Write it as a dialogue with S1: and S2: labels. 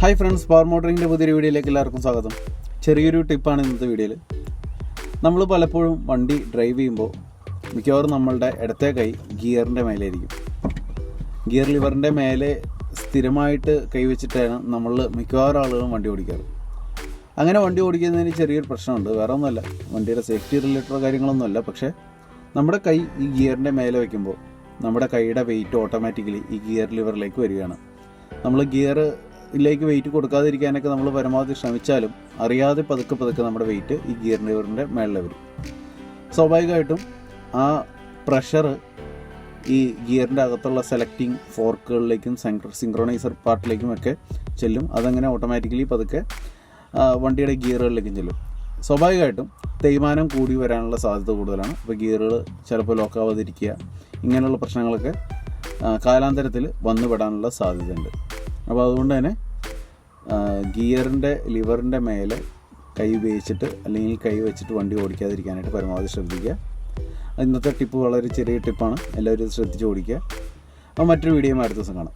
S1: Hi friends, power മോട്ടറിങ്ങിൻ്റെ പുതിയൊരു വീഡിയോയിലേക്ക് എല്ലാവർക്കും സ്വാഗതം. ചെറിയൊരു ടിപ്പാണ് ഇന്നത്തെ വീഡിയോയിൽ. നമ്മൾ പലപ്പോഴും വണ്ടി ഡ്രൈവ് ചെയ്യുമ്പോൾ മിക്കവാറും നമ്മളുടെ ഇടത്തെ കൈ ഗിയറിൻ്റെ മേലെയായിരിക്കും. ഗിയർ ലിവറിൻ്റെ മേലെ സ്ഥിരമായിട്ട് കൈവച്ചിട്ടാണ് നമ്മൾ മിക്കവാറും ആളുകളും വണ്ടി ഓടിക്കാറ്. അങ്ങനെ വണ്ടി ഓടിക്കുന്നതിന് ചെറിയൊരു പ്രശ്നമുണ്ട്. വേറെ ഒന്നുമല്ല, വണ്ടിയുടെ സേഫ്റ്റി റിലേറ്റഡ് കാര്യങ്ങളൊന്നുമല്ല. പക്ഷേ നമ്മുടെ കൈ ഈ ഗിയറിൻ്റെ മേലെ വയ്ക്കുമ്പോൾ നമ്മുടെ കൈയുടെ വെയിറ്റ് ഓട്ടോമാറ്റിക്കലി ഈ ഗിയർ ലിവറിലേക്ക് വരികയാണ്. നമ്മൾ ഗിയറിലേക്ക് വെയിറ്റ് കൊടുക്കാതിരിക്കാനൊക്കെ നമ്മൾ പരമാവധി ശ്രമിച്ചാലും അറിയാതെ പതുക്കെ നമ്മുടെ വെയിറ്റ് ഈ ഗിയർ ലിവറിൻ്റെ മേളിൽ വരും. സ്വാഭാവികമായിട്ടും ആ പ്രഷർ ഈ ഗിയറിൻ്റെ അകത്തുള്ള സെലക്ടിങ് ഫോർക്കുകളിലേക്കും സിങ്ക്രണൈസർ പാർട്ടിലേക്കും ഒക്കെ ചെല്ലും. അതങ്ങനെ ഓട്ടോമാറ്റിക്കലി പതുക്കെ വണ്ടിയുടെ ഗിയറുകളിലേക്കും ചെല്ലും. സ്വാഭാവികമായിട്ടും തേയ്മാനം കൂടി വരാനുള്ള സാധ്യത കൂടുതലാണ്. അപ്പോൾ ഗിയറുകൾ ചിലപ്പോൾ ലോക്കാവാതിരിക്കുക, ഇങ്ങനെയുള്ള പ്രശ്നങ്ങളൊക്കെ കാലാന്തരത്തിൽ വന്നുപെടാനുള്ള സാധ്യതയുണ്ട്. അപ്പോൾ അതുകൊണ്ട് തന്നെ ഗിയറിൻ്റെ ലിവറിൻ്റെ മേലെ കൈ ഉപയോഗിച്ചിട്ട് അല്ലെങ്കിൽ കൈ വെച്ചിട്ട് വണ്ടി ഓടിക്കാതിരിക്കാനായിട്ട് പരമാവധി ശ്രദ്ധിക്കുക. ഇന്നത്തെ ടിപ്പ് വളരെ ചെറിയ ടിപ്പാണ്, എല്ലാവരും ഇത് ശ്രദ്ധിച്ച് ഓടിക്കുക. അപ്പോൾ മറ്റൊരു വീഡിയോ അടുത്ത ദിവസം കാണാം.